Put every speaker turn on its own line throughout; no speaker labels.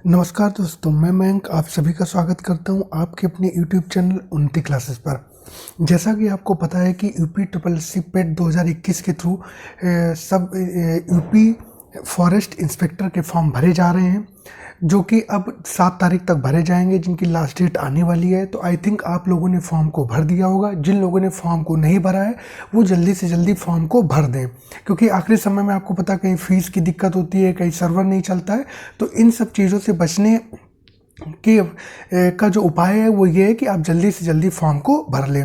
नमस्कार दोस्तों, मैं मयंक आप सभी का स्वागत करता हूं आपके अपने यूट्यूब चैनल उन्नति क्लासेस पर। जैसा कि आपको पता है कि यूपी ट्रिपल सी पेट 2021 के थ्रू सब यूपी फॉरेस्ट इंस्पेक्टर के फॉर्म भरे जा रहे हैं, जो कि अब 7 तारीख तक भरे जाएंगे, जिनकी लास्ट डेट आने वाली है। तो आई थिंक आप लोगों ने फॉर्म को भर दिया होगा। जिन लोगों ने फॉर्म को नहीं भरा है वो जल्दी से जल्दी फॉर्म को भर दें, क्योंकि आखिरी समय में आपको पता कहीं फीस की दिक्कत होती है, कहीं सर्वर नहीं चलता है। तो इन सब चीज़ों से बचने का जो उपाय है वो ये है कि आप जल्दी से जल्दी फॉर्म को भर लें।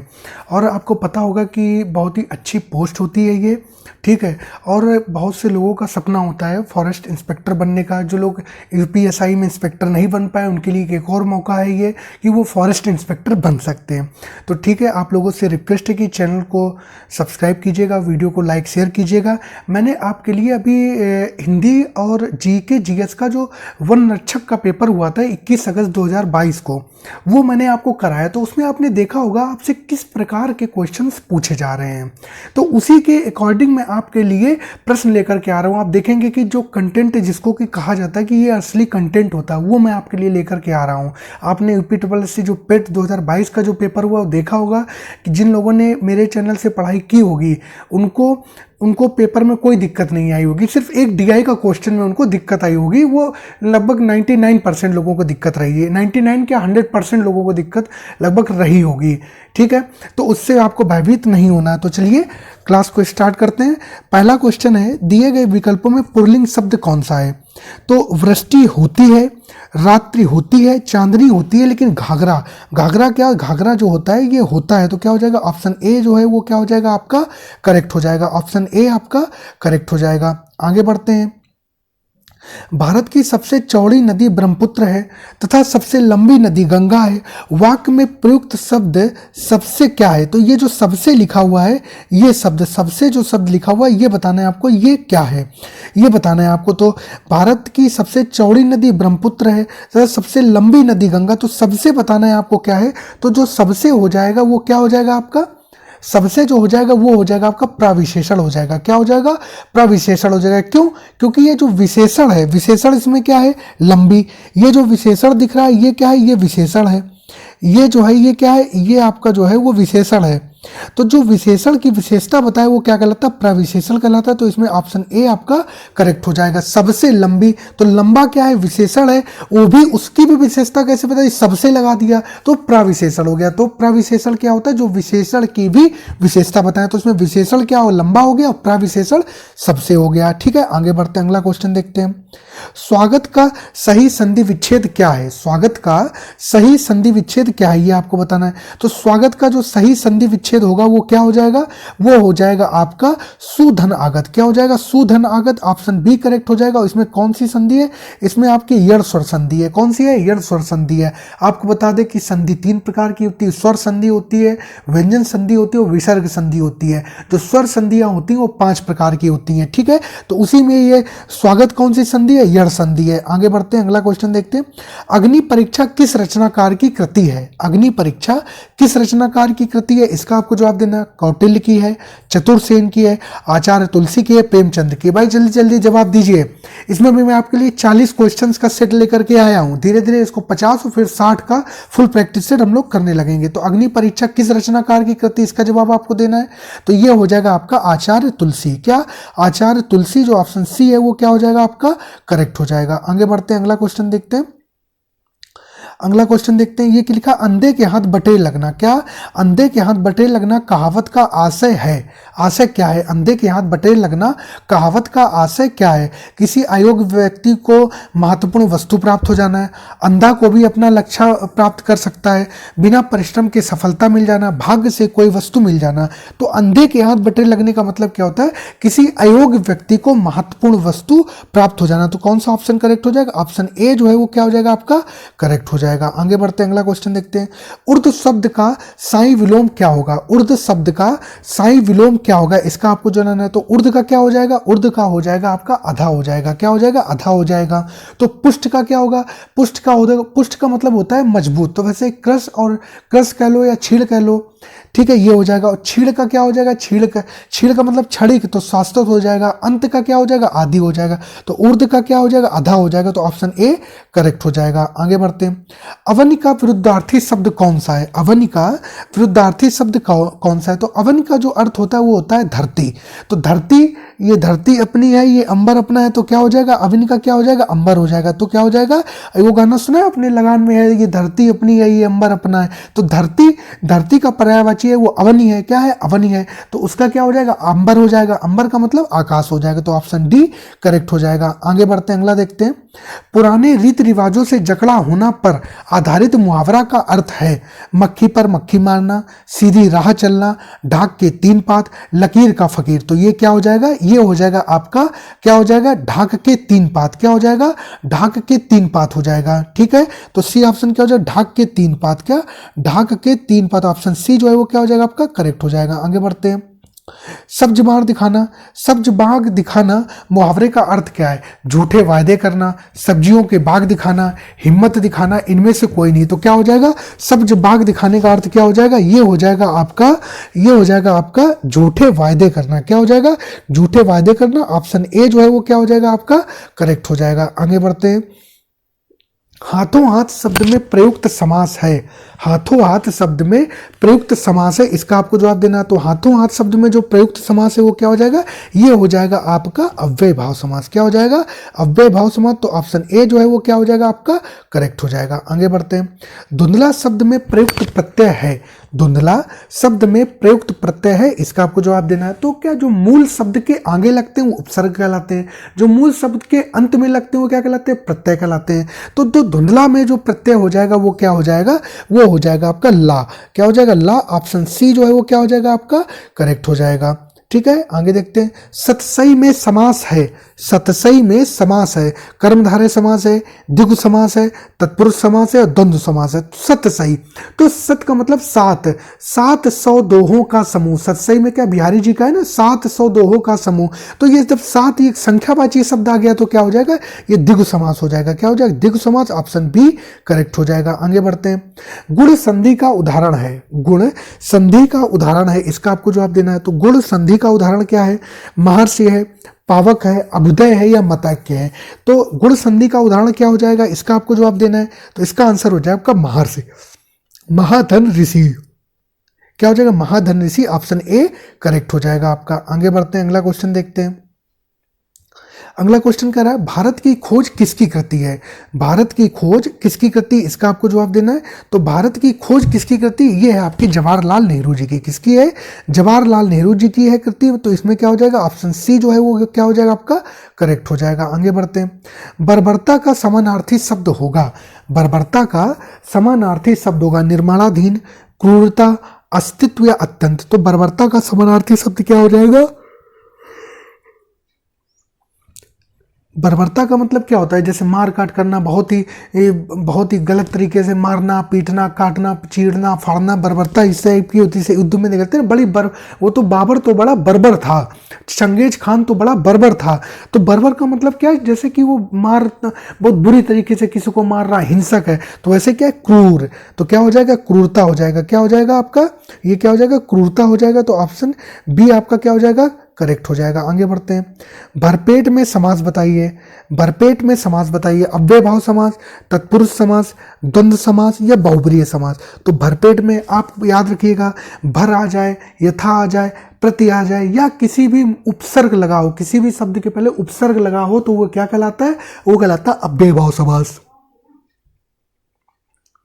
और आपको पता होगा कि बहुत ही अच्छी पोस्ट होती है ये, ठीक है। और बहुत से लोगों का सपना होता है फॉरेस्ट इंस्पेक्टर बनने का। जो लोग यूपीएसआई में इंस्पेक्टर नहीं बन पाए उनके लिए एक और मौका है ये कि वो फॉरेस्ट इंस्पेक्टर बन सकते हैं। तो ठीक है, आप लोगों से रिक्वेस्ट है कि चैनल को सब्सक्राइब कीजिएगा, वीडियो को लाइक शेयर कीजिएगा। मैंने आपके लिए अभी हिंदी और जीके जीएस का जो वन रक्षक का पेपर हुआ था 21 अगस्त 2022 को, वो मैंने आपको कराया। तो उसमें आपने देखा होगा आपसे किस प्रकार के क्वेश्चंस पूछे जा रहे हैं। तो उसी के अकॉर्डिंग मैं आपके लिए प्रश्न लेकर के आ रहा हूँ। आप देखेंगे कि जो कंटेंट जिसको कि कहा जाता है कि ये असली कंटेंट होता है, वो मैं आपके लिए लेकर के आ रहा हूँ। आपने यूपी ट्रिपल एससी जो पेट 2022 का जो पेपर हुआ वो देखा होगा कि जिन लोगों ने मेरे चैनल से पढ़ाई की होगी उनको पेपर में कोई दिक्कत नहीं आई होगी। सिर्फ एक डीआई का क्वेश्चन में उनको दिक्कत आई होगी। वो लगभग 99% लोगों को दिक्कत रही है। 99 क्या 100% लोगों को दिक्कत लगभग रही होगी, ठीक है। तो उससे आपको भयभीत नहीं होना है। तो चलिए क्लास को स्टार्ट करते हैं। पहला क्वेश्चन है, दिए गए विकल्पों में पुल्लिंग शब्द कौन सा है? तो वृष्टि होती है, रात्रि होती है, चांदनी होती है, लेकिन घाघरा क्या, घाघरा जो होता है ये होता है। तो क्या हो जाएगा? ऑप्शन ए जो है वो क्या हो जाएगा आपका करेक्ट हो जाएगा। ऑप्शन ए आपका करेक्ट हो जाएगा। आगे बढ़ते हैं। भारत की सबसे चौड़ी नदी ब्रह्मपुत्र है तथा सबसे लंबी नदी गंगा है। वाक्य में प्रयुक्त शब्द सबसे क्या है? तो ये जो सबसे लिखा हुआ है, ये शब्द सबसे जो शब्द लिखा हुआ है ये बताना है आपको, ये क्या है ये बताना है आपको। तो भारत की सबसे चौड़ी नदी ब्रह्मपुत्र है तथा सबसे लंबी नदी गंगा, तो सबसे बताना है आपको क्या है। तो जो सबसे हो जाएगा वो क्या हो जाएगा आपका, सबसे जो हो जाएगा वो हो जाएगा आपका प्रविशेषण हो जाएगा। क्या हो जाएगा? प्रविशेषण हो जाएगा। क्यों? क्योंकि ये जो विशेषण है, विशेषण इसमें क्या है? लंबी। ये जो विशेषण दिख रहा है ये क्या है? ये विशेषण है। ये जो है ये क्या है? ये आपका जो है वो विशेषण है। तो जो विशेषण की विशेषता बताए वो क्या कहलाता है? प्रविशेषण कहलाता है। तो इसमें ऑप्शन ए आपका करेक्ट हो जाएगा। सबसे लंबी, तो लंबा क्या है? विशेषण है। वो भी उसकी भी विशेषता कैसे बताई? सबसे लगा दिया तो प्रविशेषण हो गया। तो प्रविशेषण क्या होता है? जो विशेषण की भी विशेषता बताए। तो इसमें विशेषण क्या हो? लंबा हो गया और प्रविशेषण सबसे हो गया, ठीक है। आगे बढ़ते हैं, अगला क्वेश्चन देखते हैं। स्वागत का सही संधि विच्छेद क्या है? स्वागत का सही संधि विच्छेद क्या है ये आपको बताना है। तो स्वागत का जो सही संधि विच्छेद होगा वो क्या हो जाएगा? वो हो जाएगा आपका सुधन आगत। क्या हो जाएगा? सुधन आगत। ऑप्शन बी करेक्ट हो जाएगा। इसमें कौन सी संधि है? इसमें आपकी यड़ स्वर संधि है। कौन सी है? यड़ स्वर संधि है। आपको बता दें कि संधि 3 प्रकार की होती है। स्वर संधि होती है, व्यंजन संधि होती है और विसर्ग संधि होती है। जो स्वर संधियां होती हैं वो 5 प्रकार की होती हैं, ठीक है। तो उसी में ये स्वागत कौन सी संधि है? यड़ संधि है। आगे बढ़ते हैं, अगला क्वेश्चन देखते हैं। अग्नि परीक्षा किस रचनाकार की कृति है? अग्नि परीक्षा किस रचनाकार की कृति है? इसका आपको जवाब देना। कौटिल्य की है, चतुर्सेन की है, आचार्य तुलसी की है, प्रेमचंद की। भाई जल्दी जल्दी जवाब दीजिए। इसमें भी मैं आपके लिए 40 क्वेश्चंस का सेट लेकर के आया हूं। धीरे धीरे इसको 50 और फिर 60 का फुल प्रैक्टिस सेट हम लोग करने लगेंगे। तो अग्नि परीक्षा किस रचनाकार की कृति, इसका जवाब आपको देना है। तो ये हो जाएगा आपका आचार्य तुलसी। क्या? आचार्य तुलसी। जो ऑप्शन सी है वो क्या हो जाएगा आपका करेक्ट हो जाएगा। आगे बढ़ते हैं, अगला क्वेश्चन देखते हैं। अगला क्वेश्चन देखते हैं। ये कि लिखा, अंधे के हाथ बटेर लगना। क्या? अंधे के हाथ बटेर लगना कहावत का आशय है। आशय क्या है? अंधे के हाथ बटेर लगना कहावत का आशय क्या है? किसी अयोग्य व्यक्ति को महत्वपूर्ण वस्तु प्राप्त हो जाना है, अंधा को भी अपना लक्ष्य प्राप्त कर सकता है, बिना परिश्रम के सफलता मिल जाना, भाग्य से कोई वस्तु मिल जाना। तो अंधे के हाथ बटेर लगने का मतलब क्या होता है? किसी अयोग्य व्यक्ति को महत्वपूर्ण वस्तु प्राप्त हो जाना। तो कौन सा ऑप्शन करेक्ट हो जाएगा? ऑप्शन ए जो है वो क्या हो जाएगा आपका करेक्ट हो जाएगा। जाएगा। आगे बढ़ते हैं, अगला क्वेश्चन देखते हैं। उर्द शब्द का साई विलोम क्या होगा? उर्द शब्द का साई विलोम क्या होगा, इसका आपको जानना है। तो उर्द का क्या हो जाएगा? उर्द का हो जाएगा आपका आधा हो जाएगा। क्या हो जाएगा? आधा हो जाएगा। तो पुष्ट का क्या होगा? पुष्ट का हो जाएगा, पुष्ट का मतलब होता है मजबूत। तो वैसे क्रश और क्रश कह लो या छीड़ कह लो, ठीक है, ये हो जाएगा। और छीड़ का क्या हो जाएगा? छीड़ का मतलब क्षणिक, तो शाश्वत हो जाएगा। अंत का क्या हो जाएगा? आदि हो जाएगा। तो उर्द का क्या हो जाएगा? आधा हो जाएगा। तो ऑप्शन ए करेक्ट हो जाएगा। आगे बढ़ते हैं। अवनि का विरुद्धार्थी शब्द कौन सा है? अवनि का विरुद्धार्थी शब्द कौन सा है? तो अवनि का जो अर्थ होता है वो होता है धरती। तो धरती, ये धरती अपनी है, ये अंबर अपना है, तो क्या हो जाएगा? अवनि का क्या हो जाएगा? अंबर हो जाएगा। तो क्या हो जाएगा? वो गाना सुना है अपने लगान में है, ये धरती अपनी है, ये अंबर अपना है। तो धरती का पर्यायवाची है वो अवनि है। क्या है? अवनि है। तो उसका क्या हो जाएगा? अंबर हो जाएगा। अंबर का मतलब आकाश हो जाएगा। तो ऑप्शन डी करेक्ट हो जाएगा। आगे बढ़ते हैं, अगला देखते हैं। पुराने रीति रिवाजों से जकड़ा होना पर आधारित मुहावरा का अर्थ है मक्खी पर मक्खी मारना, सीधी राह चलना, ढाक के तीन पात, लकीर का फकीर। तो ये क्या हो जाएगा? ये हो जाएगा आपका, क्या हो जाएगा? ढाक के तीन पात। क्या हो जाएगा? ढाक के तीन पात हो जाएगा। ठीक है, तो सी ऑप्शन क्या हो जाएगा? ढाक के तीन पात। क्या? ढाक के तीन पात। ऑप्शन सी जो है वो क्या हो जाएगा आपका? करेक्ट हो जाएगा। आगे बढ़ते हैं। सब्ज बाग दिखाना, सब्ज बाग दिखाना मुहावरे का अर्थ क्या है? झूठे वायदे करना, सब्जियों के बाग दिखाना, हिम्मत दिखाना, इनमें से कोई नहीं। तो क्या हो जाएगा? सब्ज बाग दिखाने का अर्थ क्या हो जाएगा? ये हो जाएगा आपका, ये हो जाएगा आपका झूठे वायदे करना। क्या हो जाएगा? झूठे वायदे करना। ऑप्शन ए जो है वो क्या हो जाएगा आपका? करेक्ट हो जाएगा। आगे बढ़ते हैं। हाथों हाथ शब्द में प्रयुक्त समास है। हाथों हाथ शब्द में प्रयुक्त समास है, इसका आपको जवाब देना है। तो हाथों हाथ शब्द में जो प्रयुक्त समास है वो क्या हो जाएगा? ये हो जाएगा आपका अव्यय भाव समास। क्या हो जाएगा? अव्यय भाव समास। तो ऑप्शन ए जो है वो क्या हो जाएगा आपका? करेक्ट हो जाएगा। आगे बढ़ते हैं। धुंधला शब्द में प्रयुक्त प्रत्यय है। धुंधला शब्द में प्रयुक्त प्रत्यय है, इसका आपको जवाब देना है। तो क्या जो मूल शब्द के आगे लगते हैं वो उपसर्ग कहलाते हैं, जो मूल शब्द के अंत में लगते हैं वो क्या कहलाते हैं? प्रत्यय कहलाते हैं। तो धुंधला में जो प्रत्यय हो जाएगा वो क्या हो जाएगा? वो हो जाएगा आपका ला। क्या हो जाएगा? ला। ऑप्शन सी जो है वो क्या हो जाएगा आपका? करेक्ट हो जाएगा। ठीक है, आगे देखते हैं। सतसई में समास है। सतसई में समास है, कर्मधारय समास है, द्विगु समास है, तत्पुरुष समास है और द्वंद्व समास है। सतसई, तो सत का मतलब सात, 700 दोहों का समूह। सतसई में क्या बिहारी जी का है ना, 700 दोहों का समूह। तो ये जब सात एक संख्यावाची शब्द आ गया तो क्या हो जाएगा? ये द्विगु समास हो जाएगा। क्या हो जाएगा? द्विगु समास। ऑप्शन बी करेक्ट हो जाएगा। आगे बढ़ते हैं। गुण संधि का उदाहरण है। गुण संधि का उदाहरण है, इसका आपको जवाब देना है। तो गुण संधि का उदाहरण क्या है? महर्षि है, पावक है, अभ्युदय है या मतैक्य है। तो गुण संधि का उदाहरण क्या हो जाएगा, इसका आपको जवाब देना है। तो इसका आंसर हो जाएगा आपका महर्षि, महाधन ऋषि। क्या हो जाएगा? महाधन ऋषि। ऑप्शन ए करेक्ट हो जाएगा आपका। आगे बढ़ते हैं, अगला क्वेश्चन देखते हैं। अगला क्वेश्चन कह रहा है भारत की खोज किसकी कृति है? भारत की खोज किसकी कृति, इसका आपको जवाब देना है। तो भारत की खोज किसकी कृति? ये है आपकी जवाहरलाल नेहरू जी की। किसकी है? जवाहरलाल नेहरू जी की है कृति। तो इसमें क्या हो जाएगा? ऑप्शन सी जो है वो क्या हो जाएगा आपका? करेक्ट हो जाएगा। आगे बढ़ते हैं। बर्बरता का समानार्थी शब्द होगा। बर्बरता का समानार्थी शब्द होगा निर्माणाधीन, क्रूरता, अस्तित्व या अत्यंत। तो बर्बरता का समानार्थी शब्द क्या हो जाएगा? बर्बरता का मतलब क्या होता है? जैसे मार काट करना, बहुत ही गलत तरीके से मारना, पीटना, काटना, चीरना, फाड़ना, बर्बरता इस टाइप की होती है। युद्ध में देखते हैं बड़ी वो तो बाबर तो बड़ा बर्बर था, चंगेज खान तो बड़ा बर्बर था। तो बर्बर का मतलब क्या है? जैसे कि वो बहुत बुरी तरीके से किसी को मार रहा, हिंसक है। तो वैसे क्या है? क्रूर। तो क्या हो जाएगा? क्रूरता हो जाएगा। क्या हो जाएगा आपका? ये क्या हो जाएगा? क्रूरता हो जाएगा। तो ऑप्शन बी आपका क्या हो जाएगा? करेक्ट हो जाएगा। आगे बढ़ते हैं। भरपेट में समास बताइए। भरपेट में समास बताइए। अव्यय भाव समास, तत्पुरुष समास, द्वंद्व समास या बहुब्रीहि समास। तो भरपेट में आप याद रखिएगा, भर आ जाए, यथा आ जाए, प्रति आ जाए या किसी भी उपसर्ग लगा हो, किसी भी शब्द के पहले उपसर्ग लगा हो तो वो क्या कहलाता है? वो कहलाता है अव्यय भाव समास।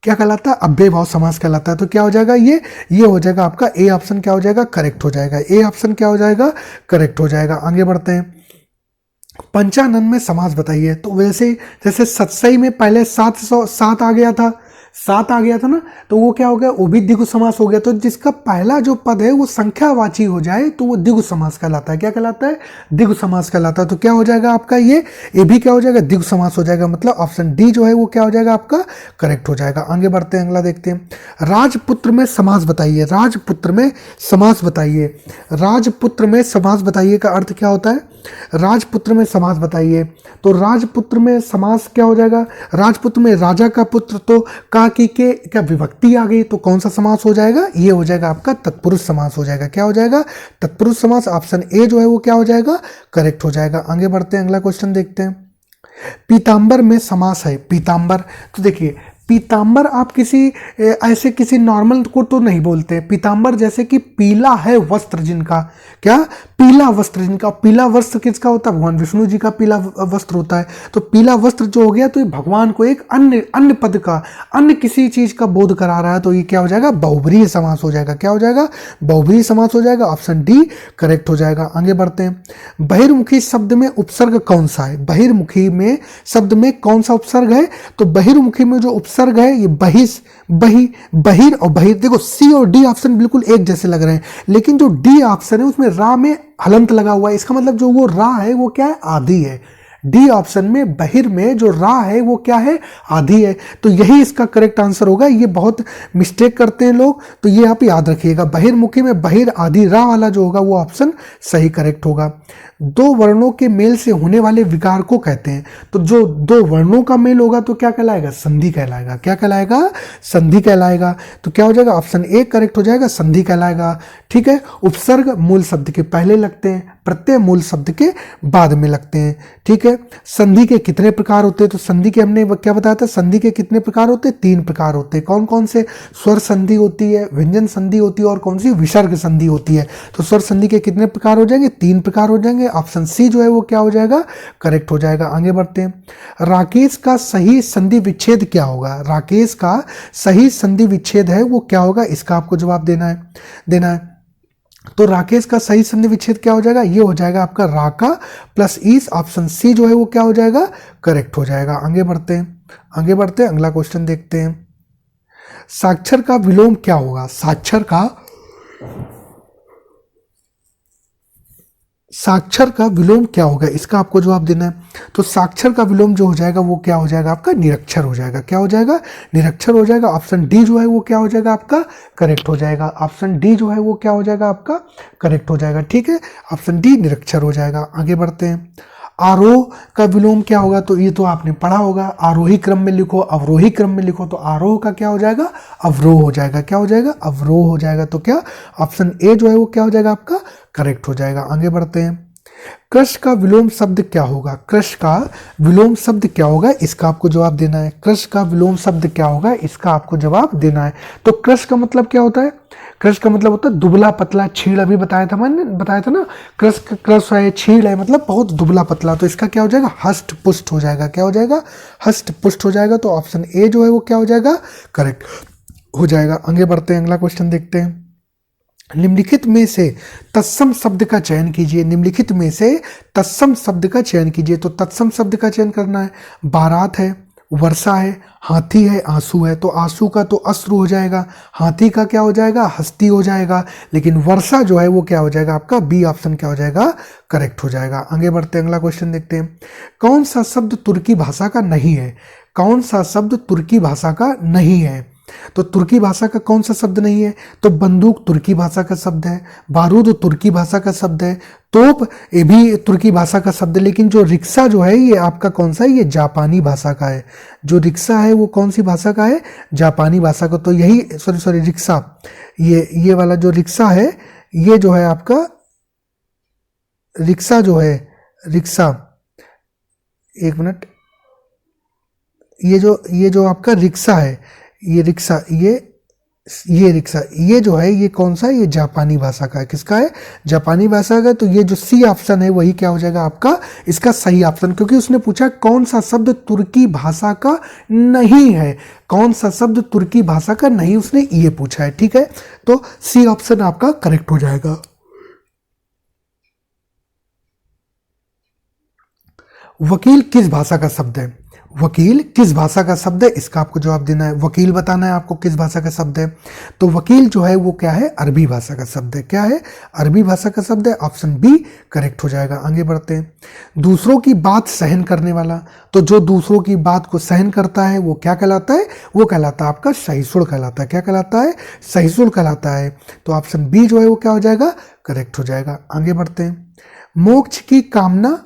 क्या कहलाता है? अव्यय भाव समास कहलाता है। तो क्या हो जाएगा? ये हो जाएगा आपका ए ऑप्शन क्या हो जाएगा? करेक्ट हो जाएगा। ए ऑप्शन क्या हो जाएगा? करेक्ट हो जाएगा। आगे बढ़ते हैं। पंचानन में समास बताइए। तो वैसे जैसे सतसई में पहले 700 7 आ गया था, सात आ गया था ना, तो वो क्या हो गया, वो भी द्विगु समास हो गया। तो जिसका पहला जो पद है वो संख्यावाची हो जाए तो वो द्विगु समास कहलाता है। क्या कहलाता है? द्विगु समास कहलाता है। तो क्या हो जाएगा आपका ये भी क्या हो जाएगा, द्विगु समास हो जाएगा। मतलब ऑप्शन डी जो है वो क्या हो जाएगा आपका, करेक्ट हो जाएगा। आगे बढ़ते हैं, अगला देखते हैं। राजपुत्र में समास बताइए, राजपुत्र में समास बताइए। राजपुत्र में समास बताइए का अर्थ क्या होता है? राजपुत्र में समास बताइए। तो राजपुत्र में समास क्या हो जाएगा? राजपुत्र में राजा का पुत्र, तो का की के क्या विभक्ति आ गई, तो कौन सा समास हो जाएगा? ये हो जाएगा आपका तत्पुरुष समास हो जाएगा। क्या हो जाएगा? तत्पुरुष समास। ऑप्शन ए जो है वो क्या हो जाएगा, करेक्ट हो जाएगा। आगे बढ़ते हैं, अगला क्वेश्चन देखते हैं। पीतांबर में समास है, पीतांबर। तो देखिए पीतांबर आप किसी ऐसे किसी नॉर्मल को तो नहीं बोलते। पीतांबर जैसे कि पीला है वस्त्र जिनका, क्या पीला वस्त्र जिनका, पीला वस्त्र किसका होता है? भगवान विष्णु जी का पीला वस्त्र होता है। तो पीला वस्त्र जो हो गया तो ये भगवान को एक अन्य पद का, अन्य किसी चीज का बोध करा रहा है। तो ये क्या हो जाएगा, बहुब्रीहि समास हो जाएगा। क्या हो जाएगा? बहुब्रीहि समास हो जाएगा। ऑप्शन डी करेक्ट हो जाएगा। आगे बढ़ते हैं। बहिर्मुखी शब्द में उपसर्ग कौन सा है? बहिर्मुखी में शब्द में कौन सा उपसर्ग है? तो बहिर्मुखी में जो उपसर्ग है ये बहिस, बहिर और बहिर। देखो सी और डी ऑप्शन बिल्कुल एक जैसे लग रहे हैं, लेकिन जो डी ऑप्शन है उसमें रा में हलंत लगा हुआ है। इसका मतलब जो वो रा है वो क्या है, आधी है। डी ऑप्शन में बहिर में जो रा है वो क्या है, आधी है। तो यही इसका करेक्ट आंसर होगा। ये बहुत मिस्टेक करते हैं लोग, तो ये आप याद रखिएगा। बहिर्मुखी में बहिर आधी रा वाला जो होगा वो ऑप्शन सही करेक्ट होगा। दो वर्णों के मेल से होने वाले विकार को कहते हैं। तो जो दो वर्णों का मेल होगा तो क्या कहलाएगा, संधि कहलाएगा। क्या कहलाएगा, संधि कहलाएगा। तो क्या हो जाएगा, ऑप्शन ए करेक्ट हो जाएगा, संधि कहलाएगा। ठीक है। उपसर्ग मूल शब्द के पहले लगते हैं, प्रत्यय मूल शब्द के बाद में लगते हैं। ठीक है। संधि के कितने प्रकार होते हैं? तो संधि के हमने क्या बताया था, संधि के कितने प्रकार होते हैं? तीन प्रकार होते हैं। कौन कौन से? स्वर संधि होती है, व्यंजन संधि होती है, और कौन सी? विसर्ग संधि होती है। तो स्वर संधि के कितने प्रकार हो जाएंगे? तीन प्रकार हो जाएंगे। ऑप्शन सी जो है वो क्या हो जाएगा, करेक्ट हो जाएगा। आगे बढ़ते हैं। राकेश का सही संधि विच्छेद क्या होगा? राकेश का सही संधि विच्छेद है वो क्या होगा? इसका आपको जवाब देना है। तो राकेश का सही संधि विच्छेद क्या हो जाएगा? ये हो जाएगा आपका राका प्लस ईस। ऑप्शन सी जो है वो क्या हो जाएगा, करेक्ट हो जाएगा। आगे बढ़ते हैं, अगला क्वेश्चन देखते हैं। साक्षर का विलोम क्या होगा? साक्षर का विलोम क्या होगा, इसका आपको जवाब देना है। तो साक्षर का विलोम जो हो जाएगा वो क्या हो जाएगा आपका, निरक्षर हो जाएगा। क्या हो जाएगा, निरक्षर हो जाएगा। ऑप्शन डी जो है वो क्या हो जाएगा आपका, करेक्ट हो जाएगा। ऑप्शन डी जो है वो क्या हो जाएगा आपका, करेक्ट हो जाएगा। ठीक है, ऑप्शन डी निरक्षर हो जाएगा। आगे बढ़ते हैं। आरोह का विलोम क्या होगा? तो ये तो आपने पढ़ा होगा, आरोही क्रम में लिखो, अवरोही क्रम में लिखो। तो आरोह का क्या हो जाएगा, अवरोह हो जाएगा। क्या हो जाएगा, अवरोह हो जाएगा। तो क्या ऑप्शन ए जो है वो क्या हो जाएगा आपका, करेक्ट हो जाएगा। आगे बढ़ते हैं। कृष का विलोम शब्द क्या होगा? कृष का विलोम शब्द क्या होगा, इसका आपको जवाब देना है। कृष का विलोम शब्द क्या होगा, इसका आपको जवाब देना है। तो कृष का मतलब क्या होता है? कृष का मतलब होता है दुबला पतला, छीड़ अभी बताया था मैंने, बताया था ना। कृष है, छीड़ है, मतलब बहुत दुबला पतला। तो इसका क्या हो जाएगा, हष्ट पुष्ट हो जाएगा। क्या हो जाएगा, हष्ट पुष्ट हो जाएगा। तो ऑप्शन ए जो है वो क्या हो जाएगा, करेक्ट हो जाएगा। आगे बढ़ते हैं, अगला क्वेश्चन देखते हैं। निम्नलिखित में से तत्सम शब्द का चयन कीजिए। निम्नलिखित में से तत्सम शब्द का चयन कीजिए। तो तत्सम शब्द का चयन करना है। बारात है, वर्षा है, हाथी है, आंसू है। तो आंसू का तो अश्रु हो जाएगा, हाथी का क्या हो जाएगा, हस्ती हो जाएगा, लेकिन वर्षा जो है वो क्या हो जाएगा आपका, बी ऑप्शन क्या हो जाएगा, करेक्ट हो जाएगा। आगे बढ़ते हैं, अगला क्वेश्चन देखते हैं। कौन सा शब्द तुर्की भाषा का नहीं है? कौन सा शब्द तुर्की भाषा का नहीं है? तो तुर्की भाषा का कौन सा शब्द नहीं है? तो बंदूक तुर्की भाषा का शब्द है, बारूद तुर्की भाषा का शब्द है, तोप ये भी तुर्की भाषा का शब्द है। लेकिन जो रिक्शा जो है ये आपका कौन सा है, ये जापानी भाषा का है। जो रिक्शा है वो कौन सी भाषा का है, जापानी भाषा का। तो यही सॉरी रिक्शा, ये वाला जो रिक्शा है ये जो है आपका रिक्शा जो है, रिक्शा, एक मिनट, ये जो आपका रिक्शा है, ये रिक्शा, ये रिक्शा, ये जो है ये कौन सा है, ये जापानी भाषा का है। किसका है, जापानी भाषा का। तो ये जो सी ऑप्शन है वही क्या हो जाएगा आपका, इसका सही ऑप्शन। क्योंकि उसने पूछा कौन सा शब्द तुर्की भाषा का नहीं है, कौन सा शब्द तुर्की भाषा का नहीं, उसने ये पूछा है। ठीक है, तो सी ऑप्शन आपका करेक्ट हो जाएगा। वकील किस भाषा का शब्द है? वकील किस भाषा का शब्द है, इसका आपको जवाब देना है। वकील बताना है आपको किस भाषा का शब्द है। तो वकील जो है वो क्या है, अरबी भाषा का शब्द है। क्या है, अरबी भाषा का शब्द है। ऑप्शन बी करेक्ट हो जाएगा। आगे बढ़ते हैं। दूसरों की बात सहन करने वाला, तो जो दूसरों की बात को सहन करता है वो क्या कहलाता है, वो कहलाता है आपका सहिष्णु कहलाता है। क्या कहलाता है, सहिष्णु कहलाता है। तो ऑप्शन बी जो है वो क्या हो जाएगा, करेक्ट हो जाएगा। आगे बढ़ते हैं। मोक्ष की कामना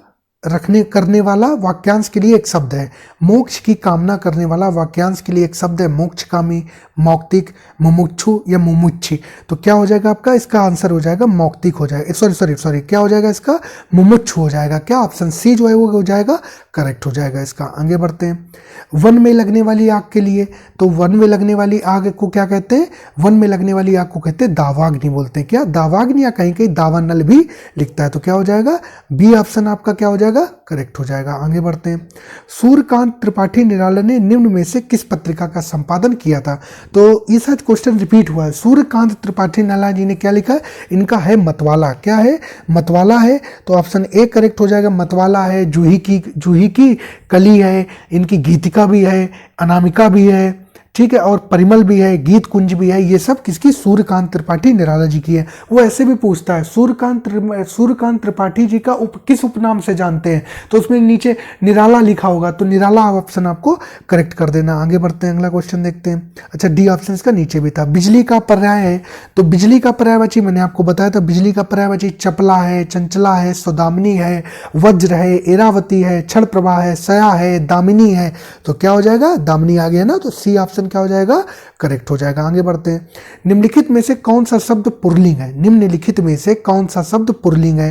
करने वाला वाक्यांश के लिए एक शब्द है। मोक्ष की कामना करने वाला वाक्यांश के लिए एक शब्द है मोक्षकामी, मौक्तिक, मुमुक्षु या मुमुक्षी। तो क्या हो जाएगा आपका, इसका आंसर हो जाएगा मौक्तिक हो जाएगा। सॉरी क्या हो जाएगा इसका, मुमुक्षु हो जाएगा। क्या, ऑप्शन सी जो है वो हो जाएगा करेक्ट हो जाएगा इसका। आगे बढ़ते हैं। वन में लगने वाली आग के लिए, तो वन में लगने वाली आग को क्या कहते हैं, वन में लगने वाली आग को कहते हैं दावाग्नि बोलते हैं। क्या, दावाग्नि, या कहीं कहीं दावानल भी लिखता है। तो क्या हो जाएगा, बी ऑप्शन आपका क्या हो जाएगा, करेक्ट हो जाएगा। आगे बढ़ते हैं। सूर्यकांत त्रिपाठी निराला ने निम्न में से किस पत्रिका का संपादन किया था। तो ये शायद क्वेश्चन रिपीट हुआ है। सूर्यकांत त्रिपाठी निराला जी ने क्या लिखा है, इनका है मतवाला। क्या है, मतवाला है। तो ऑप्शन ए करेक्ट हो जाएगा, मतवाला है। जूही की कली है, इनकी गीतिका भी है, अनामिका भी है, ठीक है, और परिमल भी है, गीत कुंज भी है। ये सब किसकी, सूर्यकांत त्रिपाठी निराला जी की है। वो ऐसे भी पूछता है सूर्यकांत त्रिपाठी जी का किस उपनाम से जानते हैं, तो उसमें नीचे निराला लिखा होगा, तो निराला ऑप्शन आपको करेक्ट कर देना। आगे बढ़ते हैं, अगला क्वेश्चन देखते हैं। अच्छा, डी ऑप्शन इसका नीचे भी था। बिजली का पर्याय है, तो बिजली का पर्यायवाची मैंने आपको बताया था। बिजली का पर्यायवाची चपला है, चंचला है, सौदामिनी है, वज्र है, एरावती है, क्षण प्रभा है, सया है, दामिनी है। तो क्या हो जाएगा, दामिनी आ गया ना, तो सी ऑप्शन क्या हो जाएगा, करेक्ट हो जाएगा। आगे बढ़ते हैं। निम्नलिखित में से कौन सा शब्द पुल्लिंग है, निम्नलिखित में से कौन सा शब्द पुल्लिंग है।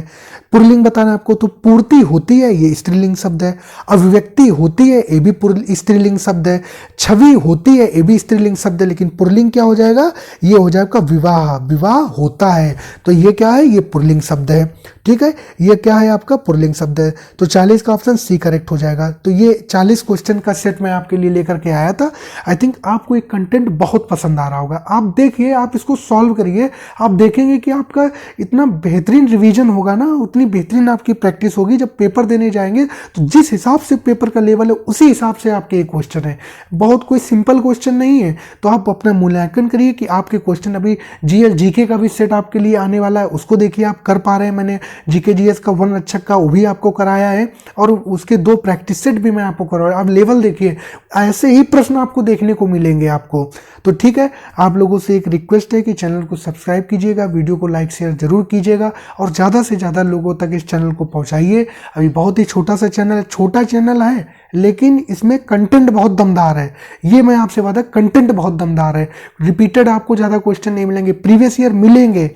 पुल्लिंग बताना आपको, तो पूर्ति होती है, ये स्त्रीलिंग शब्द है। अभिव्यक्ति होती है, ये भी स्त्रीलिंग शब्द है। छवि होती है, ये भी स्त्रीलिंग शब्द है। लेकिन पुल्लिंग क्या हो जाएगा, ये हो जाएगा विवाह, विवाह होता है। तो ये क्या है, ये पुल्लिंग शब्द है। ठीक है, ये क्या है आपका, पुल्लिंग शब्द है। तो 40 का ऑप्शन सी करेक्ट हो जाएगा। तो ये 40 क्वेश्चन का सेट मैं आपके लिए लेकर के आया था। आई थिंक आपको एक कंटेंट बहुत पसंद आ रहा होगा। आप देखिए, आप इसको सॉल्व करिए, आप देखेंगे कि आपका इतना बेहतरीन रिवीजन होगा ना, उतनी बेहतरीन आपकी प्रैक्टिस होगी। जब पेपर देने जाएंगे तो जिस हिसाब से पेपर का लेवल है उसी हिसाब से आपके ये क्वेश्चन है। बहुत कोई सिंपल क्वेश्चन नहीं है। तो आप अपना मूल्यांकन करिए कि आपके क्वेश्चन, अभी जीएस जीके का भी सेट आपके लिए आने वाला है, उसको देखिए आप कर पा रहे हैं। मैंने जीके जीएस का 1 अच्छक का वो भी आपको कराया है, और उसके 2 प्रैक्टिस सेट भी मैं आपको करवाया। आप लेवल देखिए, ऐसे ही प्रश्न आपको देखने को मिलेंगे आपको। तो ठीक है, आप लोगों से एक रिक्वेस्ट है कि चैनल को सब्सक्राइब कीजिएगा, वीडियो को लाइक शेयर जरूर कीजिएगा, और ज़्यादा से ज़्यादा लोगों तक इस चैनल को पहुंचाइए। अभी बहुत ही छोटा सा चैनल है, छोटा चैनल है, लेकिन इसमें कंटेंट बहुत दमदार है। ये मैं आपसे वादा, कंटेंट बहुत दमदार है। रिपीटेड आपको ज़्यादा क्वेश्चन नहीं मिलेंगे, प्रीवियस ईयर मिलेंगे।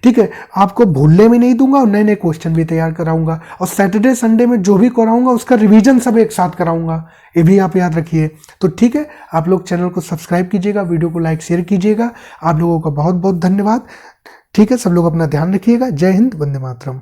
ठीक है, आपको भूलने में नहीं दूंगा, और नए नए क्वेश्चन भी तैयार कराऊंगा, और सैटरडे संडे में जो भी कराऊंगा उसका रिवीजन सब एक साथ कराऊंगा, ये भी आप याद रखिए। तो ठीक है, आप लोग चैनल को सब्सक्राइब कीजिएगा, वीडियो को लाइक शेयर कीजिएगा। आप लोगों का बहुत बहुत धन्यवाद। ठीक है, सब लोग अपना ध्यान रखिएगा। जय हिंद, वंदे मातरम।